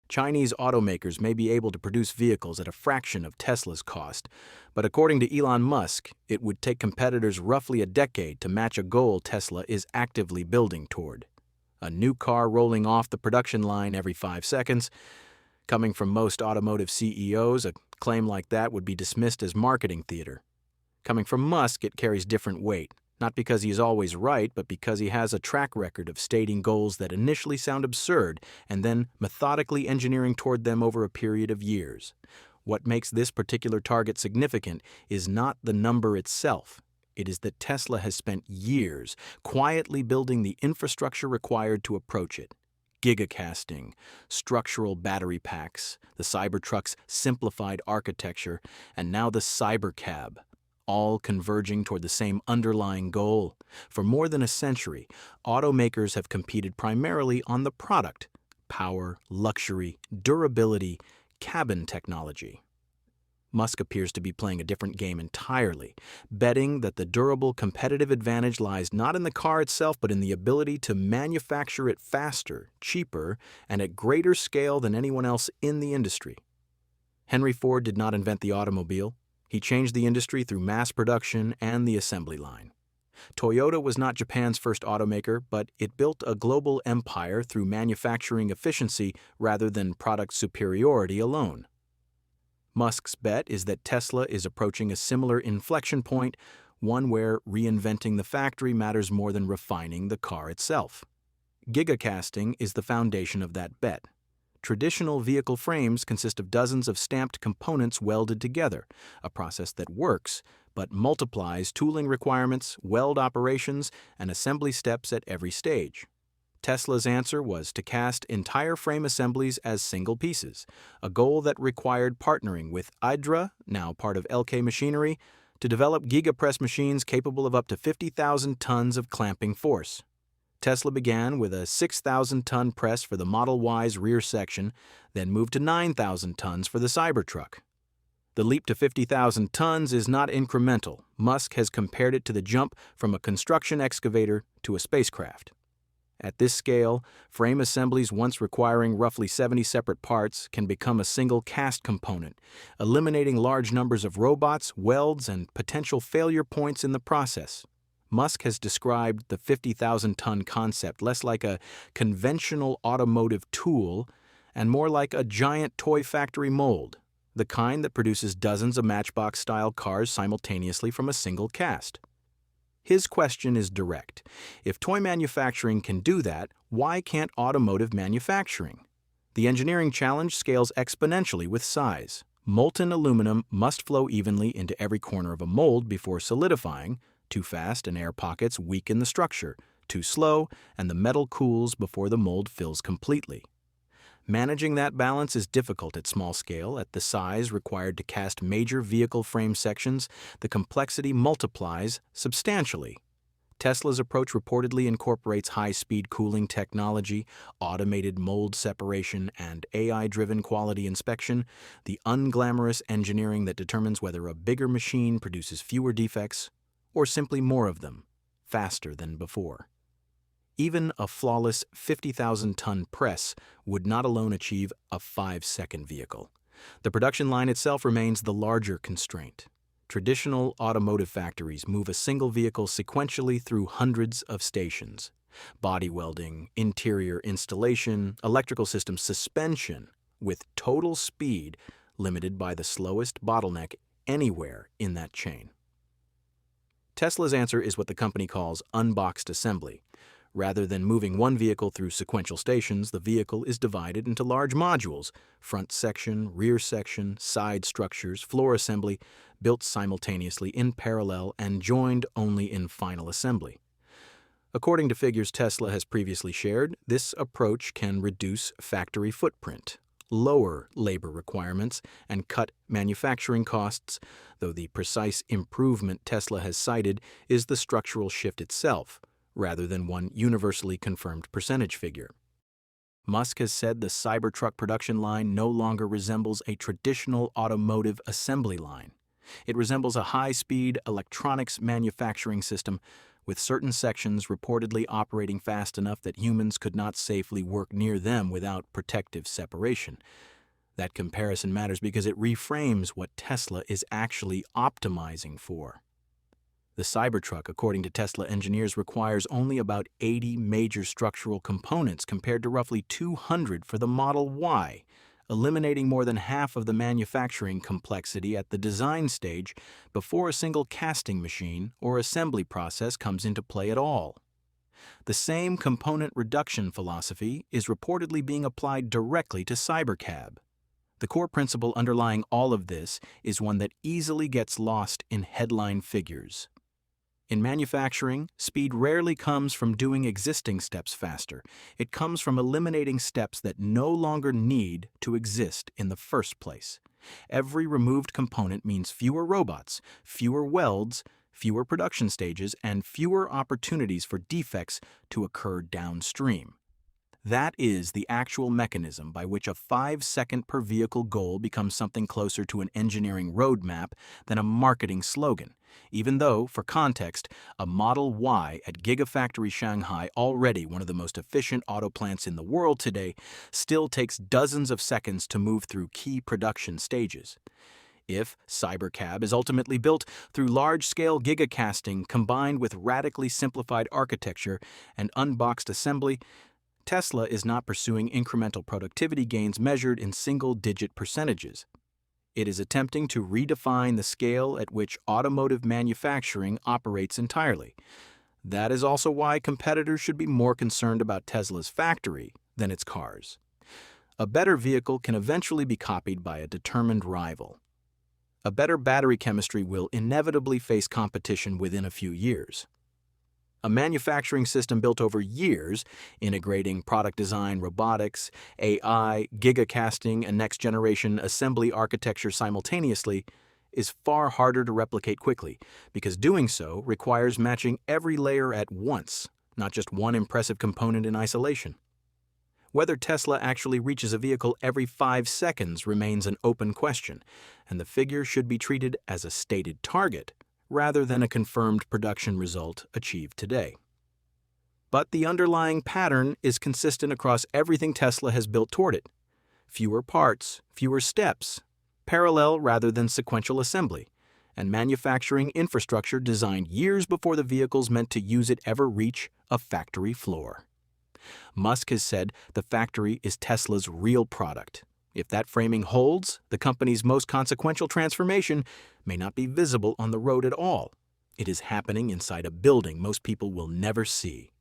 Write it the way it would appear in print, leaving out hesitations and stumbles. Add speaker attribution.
Speaker 1: Chinese automakers may be able to produce vehicles at a fraction of Tesla's cost, but according to Elon Musk, it would take competitors roughly a decade to match a goal Tesla is actively building toward. A new car rolling off the production line every 5 seconds. Coming from most automotive CEOs, a claim like that would be dismissed as marketing theater. Coming from Musk, it carries different weight, not because he is always right, but because he has a track record of stating goals that initially sound absurd and then methodically engineering toward them over a period of years. What makes this particular target significant is not the number itself. It is that Tesla has spent years quietly building the infrastructure required to approach it. Gigacasting, structural battery packs, the Cybertruck's simplified architecture, and now the Cybercab, all converging toward the same underlying goal. For more than a century, automakers have competed primarily on the product: power, luxury, durability, cabin technology. Musk appears to be playing a different game entirely, betting that the durable competitive advantage lies not in the car itself but in the ability to manufacture it faster, cheaper, and at greater scale than anyone else in the industry. Henry Ford did not invent the automobile. He changed the industry through mass production and the assembly line. Toyota was not Japan's first automaker, but it built a global empire through manufacturing efficiency rather than product superiority alone. Musk's bet is that Tesla is approaching a similar inflection point, one where reinventing the factory matters more than refining the car itself. Gigacasting is the foundation of that bet. Traditional vehicle frames consist of dozens of stamped components welded together, a process that works, but multiplies tooling requirements, weld operations, and assembly steps at every stage. Tesla's answer was to cast entire frame assemblies as single pieces, a goal that required partnering with Hydra, now part of LK Machinery, to develop Giga Press machines capable of up to 50,000 tons of clamping force. Tesla began with a 6,000-ton press for the Model Y's rear section, then moved to 9,000 tons for the Cybertruck. The leap to 50,000 tons is not incremental. Musk has compared it to the jump from a construction excavator to a spacecraft. At this scale, frame assemblies once requiring roughly 70 separate parts can become a single cast component, eliminating large numbers of robots, welds, and potential failure points in the process. Musk has described the 50,000-ton concept less like a conventional automotive tool and more like a giant toy factory mold, the kind that produces dozens of Matchbox-style cars simultaneously from a single cast. His question is direct. If toy manufacturing can do that, why can't automotive manufacturing? The engineering challenge scales exponentially with size. Molten aluminum must flow evenly into every corner of a mold before solidifying. Too fast and air pockets weaken the structure. Too slow, and the metal cools before the mold fills completely. Managing that balance is difficult at small scale. At the size required to cast major vehicle frame sections, the complexity multiplies substantially. Tesla's approach reportedly incorporates high-speed cooling technology, automated mold separation, and AI-driven quality inspection, the unglamorous engineering that determines whether a bigger machine produces fewer defects or simply more of them, faster than before. Even a flawless 50,000-ton press would not alone achieve a 5-second vehicle. The production line itself remains the larger constraint. Traditional automotive factories move a single vehicle sequentially through hundreds of stations. Body welding, interior installation, electrical system suspension, with total speed limited by the slowest bottleneck anywhere in that chain. Tesla's answer is what the company calls unboxed assembly. Rather than moving one vehicle through sequential stations, the vehicle is divided into large modules: front section, rear section, side structures, floor assembly, built simultaneously in parallel and joined only in final assembly. According to figures Tesla has previously shared, this approach can reduce factory footprint, lower labor requirements, and cut manufacturing costs, though the precise improvement Tesla has cited is the structural shift itself, rather than one universally confirmed percentage figure. Musk has said the Cybertruck production line no longer resembles a traditional automotive assembly line. It resembles a high-speed electronics manufacturing system with certain sections reportedly operating fast enough that humans could not safely work near them without protective separation. That comparison matters because it reframes what Tesla is actually optimizing for. The Cybertruck, according to Tesla engineers, requires only about 80 major structural components compared to roughly 200 for the Model Y, eliminating more than half of the manufacturing complexity at the design stage before a single casting machine or assembly process comes into play at all. The same component reduction philosophy is reportedly being applied directly to Cybercab. The core principle underlying all of this is one that easily gets lost in headline figures. In manufacturing, speed rarely comes from doing existing steps faster. It comes from eliminating steps that no longer need to exist in the first place. Every removed component means fewer robots, fewer welds, fewer production stages, and fewer opportunities for defects to occur downstream. That is the actual mechanism by which a 5-second per vehicle goal becomes something closer to an engineering roadmap than a marketing slogan, even though, for context, a Model Y at Gigafactory Shanghai, already one of the most efficient auto plants in the world today, still takes dozens of seconds to move through key production stages. If Cybercab is ultimately built through large-scale gigacasting combined with radically simplified architecture and unboxed assembly, Tesla is not pursuing incremental productivity gains measured in single-digit percentages. It is attempting to redefine the scale at which automotive manufacturing operates entirely. That is also why competitors should be more concerned about Tesla's factory than its cars. A better vehicle can eventually be copied by a determined rival. A better battery chemistry will inevitably face competition within a few years. A manufacturing system built over years, integrating product design, robotics, AI, gigacasting, and next-generation assembly architecture simultaneously, is far harder to replicate quickly, because doing so requires matching every layer at once, not just one impressive component in isolation. Whether Tesla actually reaches a vehicle every 5 seconds remains an open question, and the figure should be treated as a stated target, rather than a confirmed production result achieved today. But the underlying pattern is consistent across everything Tesla has built toward it. Fewer parts, fewer steps, parallel rather than sequential assembly, and manufacturing infrastructure designed years before the vehicles meant to use it ever reach a factory floor. Musk has said the factory is Tesla's real product. If that framing holds, the company's most consequential transformation may not be visible on the road at all. It is happening inside a building most people will never see.